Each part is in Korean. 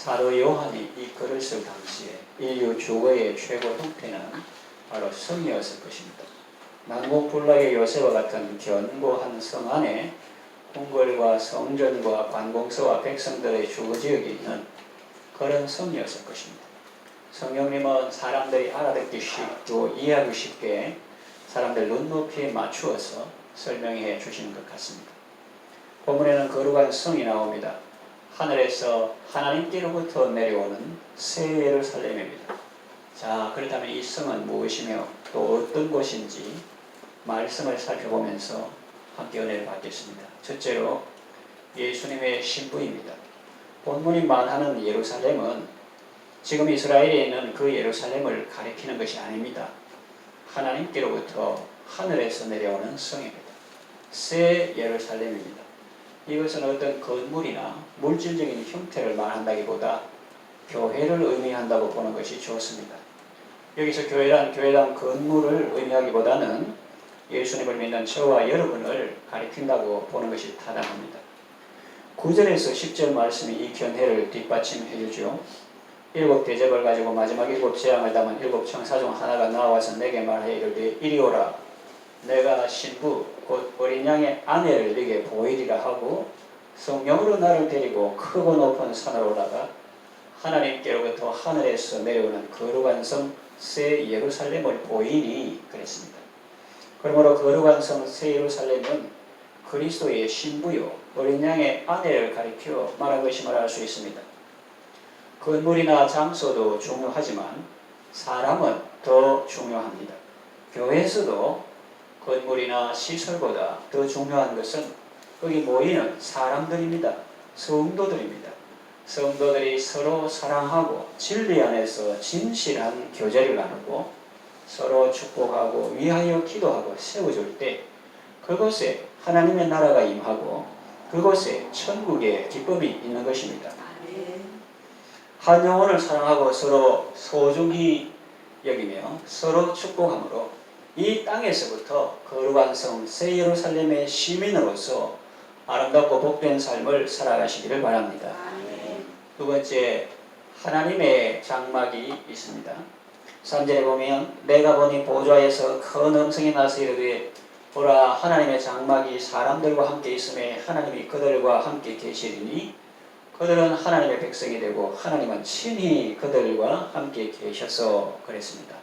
사도 요한이 이 글을 쓸 당시에 인류 주거의 최고 형태는 바로 성이었을 것입니다. 난공불락의 요새와 같은 견고한 성 안에 궁궐과 성전과 관공서와 백성들의 주거지역이 있는 그런 성이었을 것입니다. 성령님은 사람들이 알아듣기 쉽고 이해하기 쉽게 사람들 눈높이에 맞추어서 설명해 주시는 것 같습니다. 본문에는 거룩한 성이 나옵니다. 하늘에서 하나님께로부터 내려오는 새 예루살렘입니다. 자, 그렇다면 이 성은 무엇이며 또 어떤 곳인지 말씀을 살펴보면서 함께 은혜를 받겠습니다. 첫째로 예수님의 신부입니다. 본문이 말하는 예루살렘은 지금 이스라엘에 있는 그 예루살렘을 가리키는 것이 아닙니다. 하나님께로부터 하늘에서 내려오는 성입니다. 새 예루살렘입니다. 이것은 어떤 건물이나 물질적인 형태를 말한다기보다 교회를 의미한다고 보는 것이 좋습니다. 여기서 교회란 건물을 의미하기보다는 예수님을 믿는 저와 여러분을 가리킨다고 보는 것이 타당합니다. 9절에서 10절 말씀이 이 견해를 뒷받침해 주죠. 7 대접을 가지고 마지막 7 재앙을 담은 7 청사 중 하나가 나와서 내게 말하여 이르되 이리 오라. 내가 신부 곧 어린 양의 아내를 네게 보이리라 하고 성령으로 나를 데리고 크고 높은 산으로 올라가 하나님께로부터 하늘에서 내려오는 거룩한 성 새 예루살렘을 보이니 그랬습니다. 그러므로 거룩한 성 새 예루살렘은 그리스도의 신부요 어린 양의 아내를 가리켜 말한 것임을 알 수 있습니다. 건물이나 장소도 중요하지만 사람은 더 중요합니다. 교회에서도 건물이나 시설보다 더 중요한 것은 거기 모이는 사람들입니다. 성도들입니다. 성도들이 서로 사랑하고 진리 안에서 진실한 교제를 나누고 서로 축복하고 위하여 기도하고 세워줄 때 그곳에 하나님의 나라가 임하고 그곳에 천국의 기쁨이 있는 것입니다. 한 영혼을 사랑하고 서로 소중히 여기며 서로 축복함으로 이 땅에서부터 거룩한 성 새 예루살렘의 시민으로서 아름답고 복된 삶을 살아가시기를 바랍니다. 두 번째, 하나님의 장막이 있습니다. 3절에 보면 내가 보니 보좌에서 큰 음성이 나서 이르되 보라 하나님의 장막이 사람들과 함께 있음에 하나님이 그들과 함께 계시리니 그들은 하나님의 백성이 되고 하나님은 친히 그들과 함께 계셔서 그랬습니다.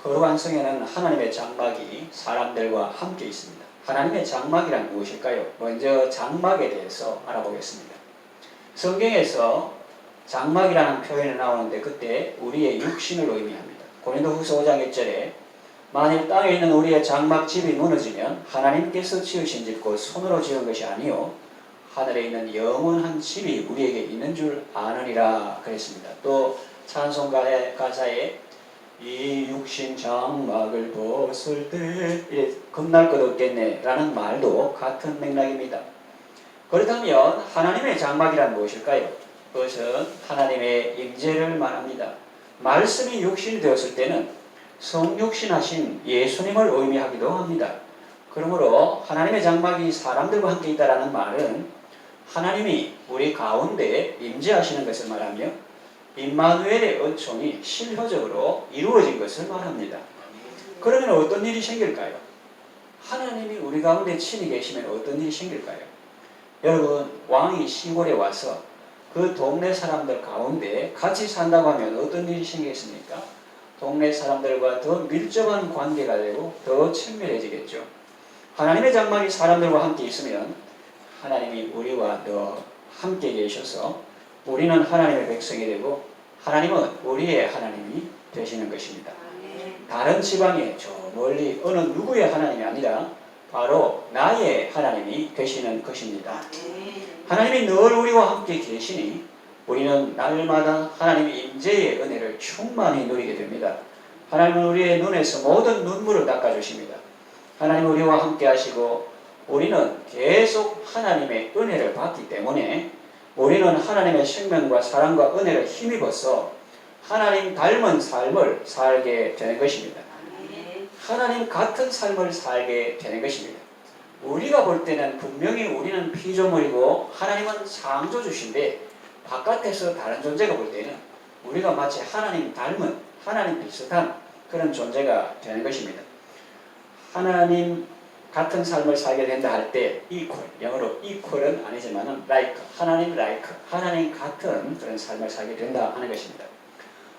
거룩한 성에는 하나님의 장막이 사람들과 함께 있습니다. 하나님의 장막이란 무엇일까요? 먼저 장막에 대해서 알아보겠습니다. 성경에서 장막이라는 표현이 나오는데 그때 우리의 육신을 의미합니다. 고린도후서 5장 1절에 만일 땅에 있는 우리의 장막집이 무너지면 하나님께서 지으신 집 곧 손으로 지은 것이 아니요 하늘에 있는 영원한 집이 우리에게 있는 줄 아느니라 그랬습니다. 또 찬송 가사에 이 육신 장막을 벗을 때 겁날 것 없겠네 라는 말도 같은 맥락입니다. 그렇다면 하나님의 장막이란 무엇일까요? 그것은 하나님의 임재를 말합니다. 말씀이 육신이 되었을 때는 성육신하신 예수님을 의미하기도 합니다. 그러므로 하나님의 장막이 사람들과 함께 있다는 말은 하나님이 우리 가운데 임재하시는 것을 말하며 임마누엘의 은총이 실효적으로 이루어진 것을 말합니다. 그러면 어떤 일이 생길까요? 하나님이 우리 가운데 친히 계시면 어떤 일이 생길까요? 여러분, 왕이 시골에 와서 그 동네 사람들 가운데 같이 산다고 하면 어떤 일이 생기겠습니까? 동네 사람들과 더 밀접한 관계가 되고 더 친밀해지겠죠. 하나님의 장막이 사람들과 함께 있으면 하나님이 우리와 더 함께 계셔서 우리는 하나님의 백성이 되고 하나님은 우리의 하나님이 되시는 것입니다. 다른 지방의 저 멀리 어느 누구의 하나님이 아니라 바로 나의 하나님이 되시는 것입니다. 하나님이 늘 우리와 함께 계시니 우리는 날마다 하나님의 임재의 은혜를 충만히 누리게 됩니다. 하나님은 우리의 눈에서 모든 눈물을 닦아주십니다. 하나님은 우리와 함께 하시고 우리는 계속 하나님의 은혜를 받기 때문에 우리는 하나님의 생명과 사랑과 은혜를 힘입어서 하나님 닮은 삶을 살게 되는 것입니다. 하나님 같은 삶을 살게 되는 것입니다. 우리가 볼 때는 분명히 우리는 피조물이고 하나님은 창조주신데 바깥에서 다른 존재가 볼 때는 우리가 마치 하나님 닮은, 하나님 비슷한 그런 존재가 되는 것입니다. 하나님 같은 삶을 살게 된다 할 때 equal, 영어로 equal은 아니지만은 like, 하나님 like, 하나님 같은 그런 삶을 살게 된다 하는 것입니다.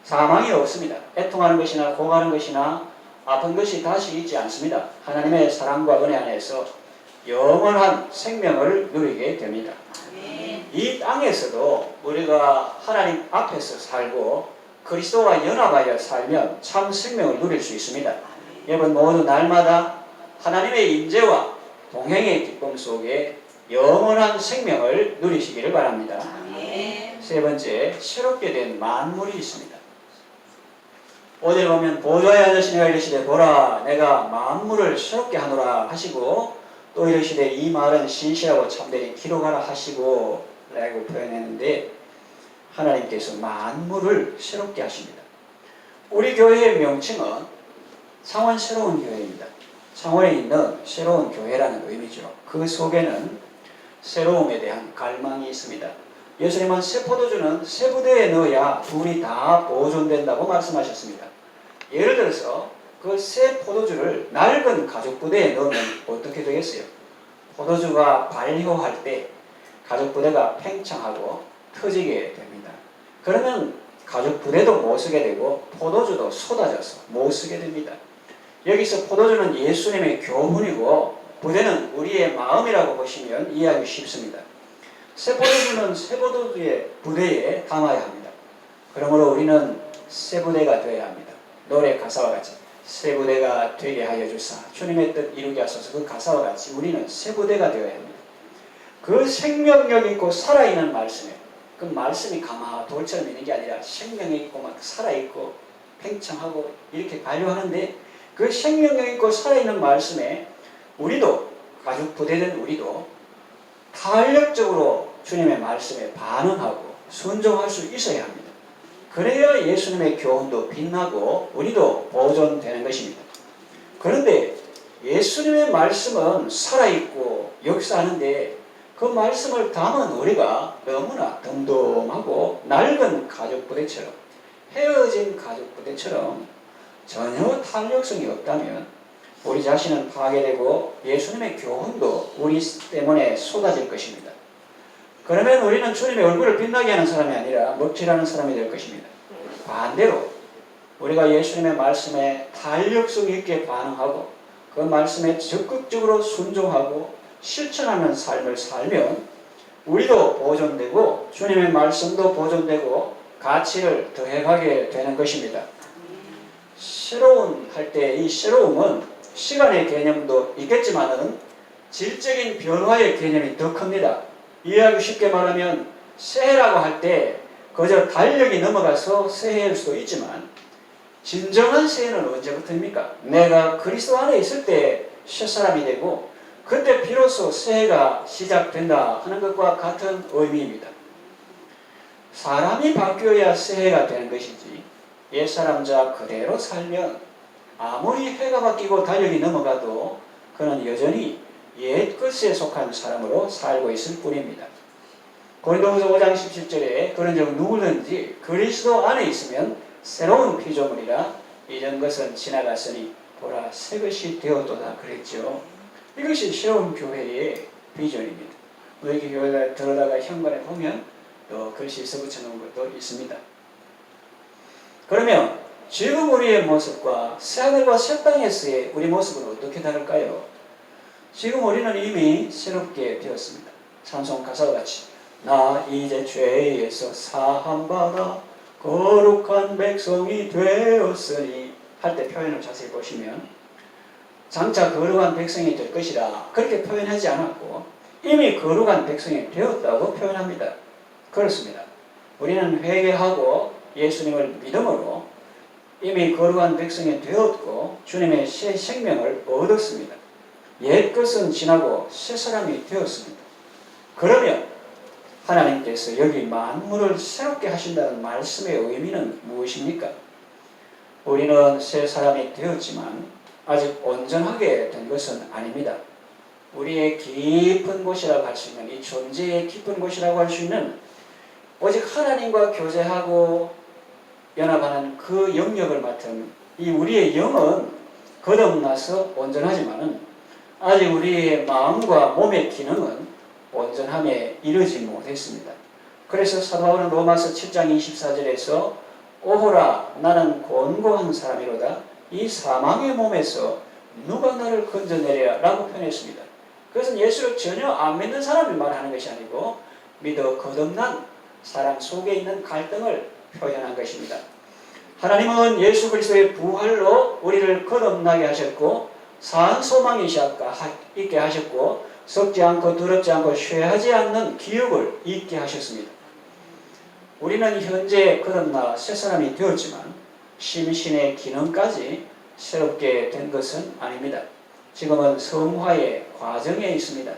사망이 없습니다. 애통하는 것이나 고가는 것이나 아픈 것이 다시 있지 않습니다. 하나님의 사랑과 은혜 안에서 영원한 생명을 누리게 됩니다. 이 땅에서도 우리가 하나님 앞에서 살고 그리스도와 연합하여 살면 참 생명을 누릴 수 있습니다. 여러분 모두 날마다 하나님의 임재와 동행의 기쁨 속에 영원한 생명을 누리시기를 바랍니다. 세 번째, 새롭게 된 만물이 있습니다. 오늘 보면 보좌에 앉으신 이가 이르시되 보라 내가 만물을 새롭게 하노라 하시고 또 이르시되 이 말은 신실하고 참되니 기록하라 하시고 라고 표현했는데 하나님께서 만물을 새롭게 하십니다. 우리 교회의 명칭은 창원 새로운 교회입니다. 창원에 있는 새로운 교회라는 의미죠. 그 속에는 새로움에 대한 갈망이 있습니다. 예수님은 새 포도주는 새 부대에 넣어야 둘이 다 보존된다고 말씀하셨습니다. 예를 들어서 그 새 포도주를 낡은 가죽 부대에 넣으면 어떻게 되겠어요? 포도주가 발효할 때 가죽 부대가 팽창하고 터지게 됩니다. 그러면 가죽 부대도 못 쓰게 되고 포도주도 쏟아져서 못 쓰게 됩니다. 여기서 포도주는 예수님의 교훈이고 부대는 우리의 마음이라고 보시면 이해하기 쉽습니다. 새 포도주는 새 포도주의 부대에 담아야 합니다. 그러므로 우리는 새 부대가 되어야 합니다. 노래 가사와 같이 새 부대가 되게 하여 주사 주님의 뜻 이루게 하소서. 그 가사와 같이 우리는 새 부대가 되어야 합니다. 그 생명력 있고 살아있는 말씀에 그 말씀이 가마 돌처럼 있는 게 아니라 생명이 있고 막 살아있고 팽창하고 이렇게 발효하는데 그 생명력 있고 살아있는 말씀에 우리도 가죽 부대된 우리도 탄력적으로 주님의 말씀에 반응하고 순종할 수 있어야 합니다. 그래야 예수님의 교훈도 빛나고 우리도 보존되는 것입니다. 그런데 예수님의 말씀은 살아있고 역사하는데 그 말씀을 담은 우리가 너무나 덤덤하고 낡은 가죽 부대처럼 헤어진 가죽 부대처럼 전혀 탄력성이 없다면 우리 자신은 파괴되고 예수님의 교훈도 우리 때문에 쏟아질 것입니다. 그러면 우리는 주님의 얼굴을 빛나게 하는 사람이 아니라 먹칠하는 사람이 될 것입니다. 반대로 우리가 예수님의 말씀에 탄력성 있게 반응하고 그 말씀에 적극적으로 순종하고 실천하는 삶을 살면 우리도 보존되고 주님의 말씀도 보존되고 가치를 더해가게 되는 것입니다. 새로운 할 때 이 새로움은 시간의 개념도 있겠지만은 질적인 변화의 개념이 더 큽니다. 이해하기 쉽게 말하면 새해라고 할 때 그저 달력이 넘어가서 새해일 수도 있지만 진정한 새해는 언제부터입니까? 내가 그리스도 안에 있을 때 새사람이 되고 그때 비로소 새해가 시작된다 하는 것과 같은 의미입니다. 사람이 바뀌어야 새해가 되는 것이지 옛사람 자 그대로 살면 아무리 해가 바뀌고 달력이 넘어가도 그는 여전히 옛것에 속한 사람으로 살고 있을 뿐입니다. 고린도후서 5장 17절에 그런 적 누구든지 그리스도 안에 있으면 새로운 피조물이라 이전 것은 지나갔으니 보라 새 것이 되었도다 그랬죠. 이것이 새로운 교회의 비전입니다. 여기 교회에 들어다가 현관에 보면 또 글씨 써붙여 놓은 것도 있습니다. 그러면 지금 우리의 모습과 새하늘과 새 땅에서의 우리 모습은 어떻게 다를까요? 지금 우리는 이미 새롭게 되었습니다. 찬송 가사와 같이 나 이제 죄에서 사함받아 거룩한 백성이 되었으니 할 때 표현을 자세히 보시면 장차 거룩한 백성이 될 것이라 그렇게 표현하지 않았고 이미 거룩한 백성이 되었다고 표현합니다. 그렇습니다. 우리는 회개하고 예수님을 믿음으로 이미 거룩한 백성이 되었고 주님의 새 생명을 얻었습니다. 옛것은 지나고 새 사람이 되었습니다. 그러면 하나님께서 여기 만물을 새롭게 하신다는 말씀의 의미는 무엇입니까? 우리는 새 사람이 되었지만 아직 온전하게 된 것은 아닙니다. 우리의 깊은 곳이라고 할 수 있는 이 존재의 깊은 곳이라고 할 수 있는 오직 하나님과 교제하고 연합하는 그 영역을 맡은 이 우리의 영은 거듭나서 온전하지만은 아직 우리의 마음과 몸의 기능은 온전함에 이르지 못했습니다. 그래서 사도 바울은 로마서 7장 24절에서 오호라 나는 곤고한 사람이로다 이 사망의 몸에서 누가 나를 건져내랴 라고 표현했습니다. 그것은 예수를 전혀 안 믿는 사람이 말하는 것이 아니고 믿어 거듭난 사람 속에 있는 갈등을 표현한 것입니다. 하나님은 예수 그리스도의 부활로 우리를 거듭나게 하셨고 산 소망이 있게 하셨고 썩지 않고 더럽지 않고 쇠하지 않는 기억을 잊게 하셨습니다. 우리는 현재 거듭나 새사람이 되었지만 심신의 기능까지 새롭게 된 것은 아닙니다. 지금은 성화의 과정에 있습니다.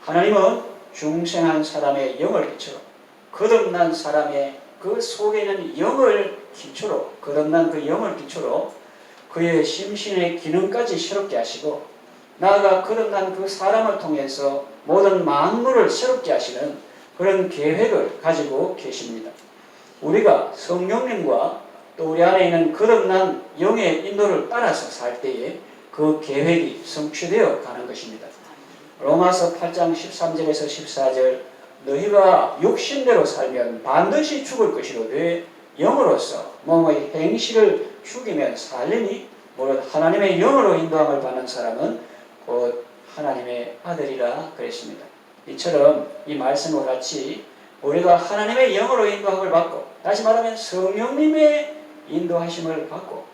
하나님은 중생한 사람의 영을 기초로 거듭난 사람의 그 속에 있는 영을 기초로 거듭난 그 영을 기초로 그의 심신의 기능까지 새롭게 하시고 나아가 거듭난 그 사람을 통해서 모든 만물을 새롭게 하시는 그런 계획을 가지고 계십니다. 우리가 성령님과 또 우리 안에 있는 거듭난 영의 인도를 따라서 살 때에 그 계획이 성취되어 가는 것입니다. 로마서 8장 13절에서 14절 너희가 육신대로 살면 반드시 죽을 것이로되 영으로서 몸의 행실을 죽이면 살리니 무릇 하나님의 영으로 인도함을 받는 사람은 곧 하나님의 아들이라 그랬습니다. 이처럼 이 말씀과 같이 우리가 하나님의 영으로 인도함을 받고 다시 말하면 성령님의 인도하심을 받고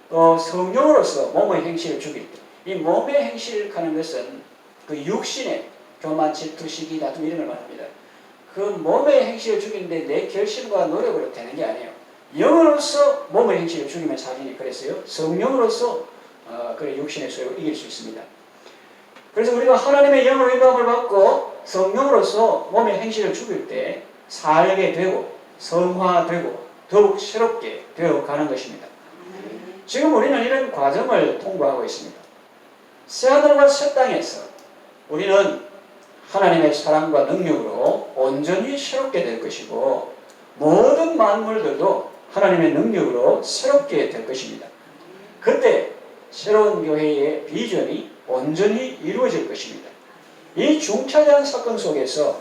또 성령으로서 몸의 행실을 죽일 때 이 몸의 행실을 하는 것은 그 육신의 교만, 질투, 시기, 다툼 이런 걸 말합니다. 그 몸의 행실을 죽이는데 내 결심과 노력으로 되는 게 아니에요. 영으로서 몸의 행실을 죽이면 살리니 그랬어요. 성령으로서 그래 육신의 소욕을 이길 수 있습니다. 그래서 우리가 하나님의 영으로 인도함을 받고 성령으로서 몸의 행실을 죽일 때 살게 되고 성화되고 더욱 새롭게 되어가는 것입니다. 지금 우리는 이런 과정을 통과하고 있습니다. 새하늘과 새 땅에서 우리는 하나님의 사랑과 능력으로 온전히 새롭게 될 것이고 모든 만물들도 하나님의 능력으로 새롭게 될 것입니다. 그때 새로운 교회의 비전이 온전히 이루어질 것입니다. 이 중차대한 사건 속에서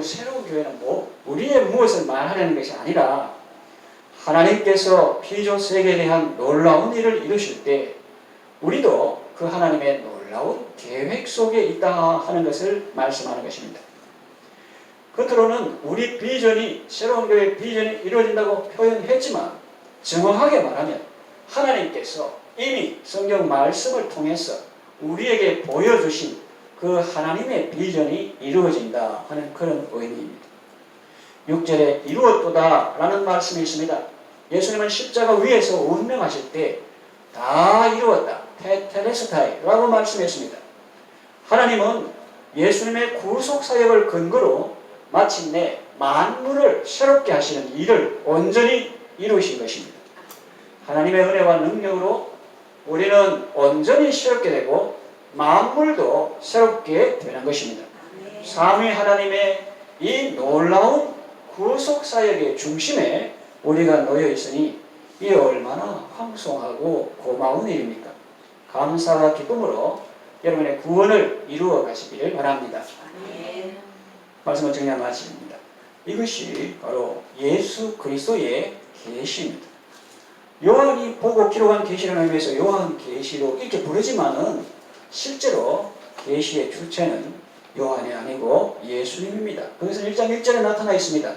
새로운 교회는 우리의 무엇을 말하려는 것이 아니라 하나님께서 피조 세계에 대한 놀라운 일을 이루실 때 우리도 그 하나님의 놀라운 계획 속에 있다 하는 것을 말씀하는 것입니다. 겉으로는 우리 비전이 새로운 교회의 비전이 이루어진다고 표현했지만 정확하게 말하면 하나님께서 이미 성경 말씀을 통해서 우리에게 보여주신 그 하나님의 비전이 이루어진다 하는 그런 의미입니다. 6절에 이루었도다 라는 말씀이 있습니다. 예수님은 십자가 위에서 운명하실 때 다 이루었다. 테텔레스타이 라고 말씀했습니다. 하나님은 예수님의 구속사역을 근거로 마침내 만물을 새롭게 하시는 일을 온전히 이루신 것입니다. 하나님의 은혜와 능력으로 우리는 온전히 새롭게 되고 만물도 새롭게 되는 것입니다. 삼위 하나님의 이 놀라운 구속사역의 중심에 우리가 놓여 있으니 이 얼마나 황송하고 고마운 일입니까? 감사와 기쁨으로 여러분의 구원을 이루어 가시기를 바랍니다. 말씀을 정리하는 말씀입니다. 이것이 바로 예수 그리스도의 계시입니다. 요한이 보고 기록한 계시라는 의미에서 요한 계시로 이렇게 부르지만은 실제로 계시의 주체는 요한이 아니고 예수님입니다. 그것은 1장 1절에 나타나 있습니다.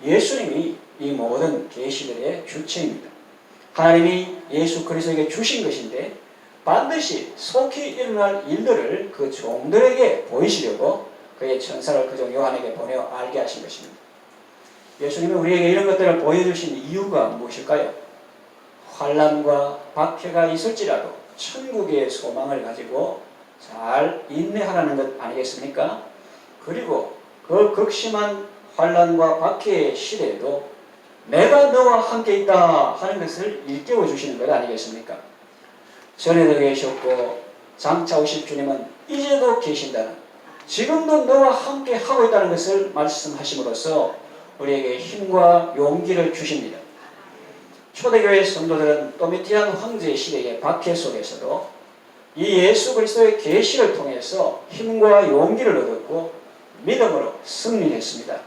예수님이 이 모든 계시들의 주체입니다. 하나님이 예수 그리스도에게 주신 것인데 반드시 속히 일어날 일들을 그 종들에게 보이시려고 그의 천사를 그 종 요한에게 보내어 알게 하신 것입니다. 예수님이 우리에게 이런 것들을 보여주신 이유가 무엇일까요? 환난과 박해가 있을지라도 천국의 소망을 가지고 잘 인내하라는 것 아니겠습니까? 그리고 그 극심한 환난과 박해의 시대에도 내가 너와 함께 있다 하는 것을 일깨워 주시는 것 아니겠습니까? 전에도 계셨고 장차 오실 주님은 이제도 계신다는 지금도 너와 함께 하고 있다는 것을 말씀하심으로써 우리에게 힘과 용기를 주십니다. 초대교회 성도들은 도미티안 황제의 시대의 박해 속에서도 이 예수 그리스도의 계시를 통해서 힘과 용기를 얻었고 믿음으로 승리했습니다.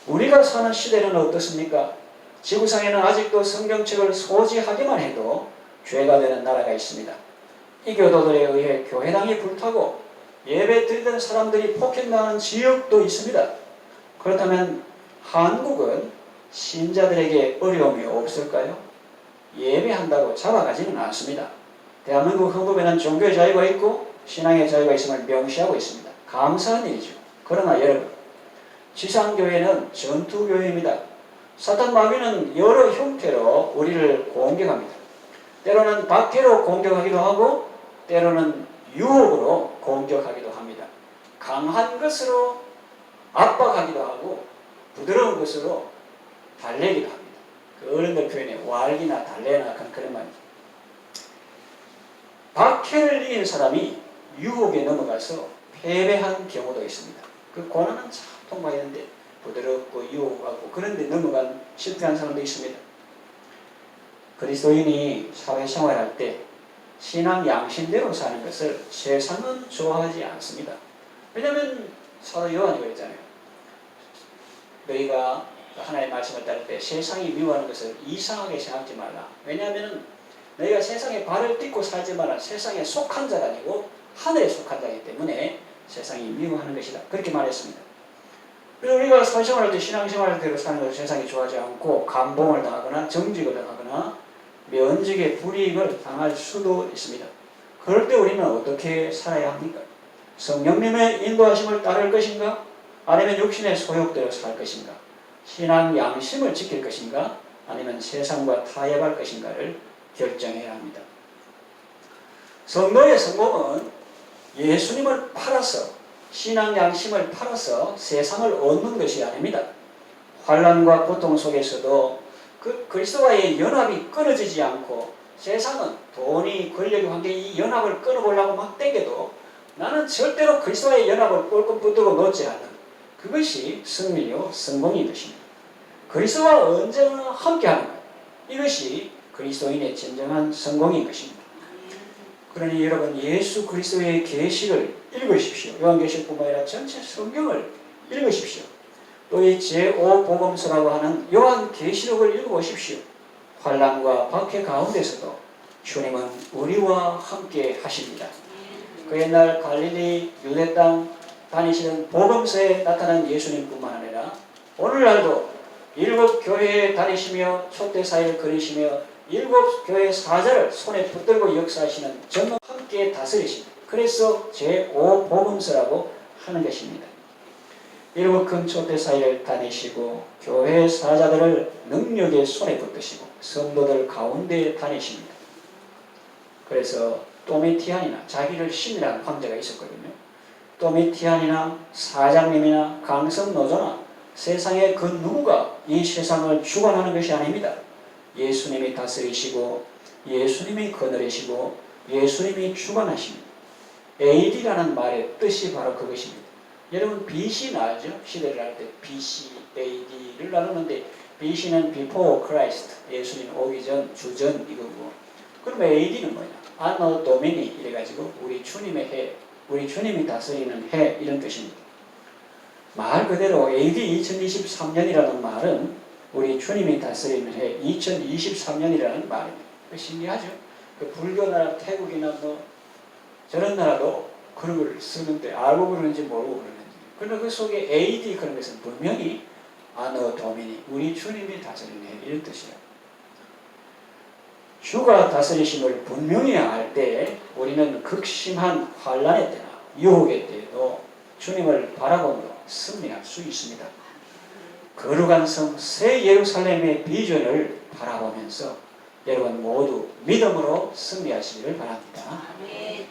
우리가 사는 시대는 어떻습니까? 지구상에는 아직도 성경책을 소지하기만 해도 죄가 되는 나라가 있습니다. 이 교도들에 의해 교회당이 불타고 예배 드리던 사람들이 폭행당하는 지역도 있습니다. 그렇다면 한국은 신자들에게 어려움이 없을까요? 예배한다고 잡아가지는 않습니다. 대한민국 헌법에는 종교의 자유가 있고 신앙의 자유가 있음을 명시하고 있습니다. 감사한 일이죠. 그러나 여러분, 지상교회는 전투교회입니다. 사탄 마귀는 여러 형태로 우리를 공격합니다. 때로는 박해로 공격하기도 하고 때로는 유혹으로 공격하기도 합니다. 강한 것으로 압박하기도 하고 부드러운 것으로 달래기도 합니다. 그 어른들 표현에 왈기나 달래나 그런 말이죠. 박해를 이긴 사람이 유혹에 넘어가서 패배한 경우도 있습니다. 그 고난은 참 통과했는데 부드럽고 유혹하고 그런데 넘어간 실패한 사람도 있습니다. 그리스도인이 사회생활할 때 신앙 양심대로 사는 것을 세상은 좋아하지 않습니다. 왜냐하면 사도 요한이 그랬잖아요. 너희가 하나님의 말씀을 따를 때 세상이 미워하는 것을 이상하게 생각지 말라. 왜냐하면 너희가 세상에 발을 딛고 살지 말라. 세상에 속한 자가 아니고 하늘에 속한 자이기 때문에 세상이 미워하는 것이다. 그렇게 말했습니다. 그리고 우리가 사회생활할 때 신앙생활대로 사는 것을 세상이 좋아하지 않고 감봉을 당하거나 정직을 당하거나 면직의 불이익을 당할 수도 있습니다. 그럴 때 우리는 어떻게 살아야 합니까? 성령님의 인도하심을 따를 것인가? 아니면 육신의 소욕대로 살 것인가? 신앙 양심을 지킬 것인가? 아니면 세상과 타협할 것인가를 결정해야 합니다. 성도의 성공은 예수님을 팔아서 신앙 양심을 팔아서 세상을 얻는 것이 아닙니다. 환난과 고통 속에서도 그 그리스도와의 연합이 끊어지지 않고 세상은 돈이 권력이 관계 이 연합을 끊어보려고 막 땡겨도 나는 절대로 그리스도와의 연합을 꼴끔 붙들고 놓지 않는 그것이 승리요 성공인 것입니다. 그리스도와 언제나 함께하는 것, 이것이 그리스도인의 진정한 성공인 것입니다. 그러니 여러분 예수 그리스도의 계시를 읽으십시오. 요한계시뿐만 아니라 전체 성경을 읽으십시오. 또 이 제5복음서라고 하는 요한계시록을 읽어보십시오. 환난과 박해 가운데서도 주님은 우리와 함께 하십니다. 그 옛날 갈릴리 유대 땅 다니시는 복음서에 나타난 예수님뿐만 아니라 오늘날도 7 교회에 다니시며 촛대사회를 그리시며 7 교회 사자를 손에 붙들고 역사하시는 전능 함께 다스리십니다. 그래서 제5복음서라고 하는 것입니다. 7 큰 촛대사회를 다니시고 교회 사자들을 능력의 손에 붙드시고 성도들 가운데 다니십니다. 그래서 도미티안이나 자기를 신이라는 황제가 있었거든요. 도미티안이나 사장님이나 강성노조나 세상의 그 누구가 이 세상을 주관하는 것이 아닙니다. 예수님이 다스리시고 예수님이 거느리시고 예수님이 주관하십니다. AD라는 말의 뜻이 바로 그것입니다. 여러분 BC는 알죠? 시대를 할 때 BC, AD를 나누는데 BC는 Before Christ, 예수님 오기 전, 주전 이거고 그러면 AD는 뭐냐? Anno Domini 이래가지고 우리 주님의 해, 우리 주님이 다스리는 해 이런 뜻입니다. 말 그대로 AD 2023년이라는 말은 우리 주님이 다스리는 해 2023년이라는 말입니다. 신기하죠? 그 불교 나라 태국이나 뭐 저런 나라도 그런 걸 쓰는데 알고 그러는지 모르고 그러는지. 그러나 그 속에 AD 그런 것은 분명히 Anno Domini 우리 주님이 다스리는 해 이런 뜻이에요. 주가 다스리심을 분명히 알 때 우리는 극심한 환난의 때나 유혹의 때에도 주님을 바라보므로 승리할 수 있습니다. 거룩한 성 새 예루살렘의 비전을 바라보면서 여러분 모두 믿음으로 승리하시기를 바랍니다. 아멘.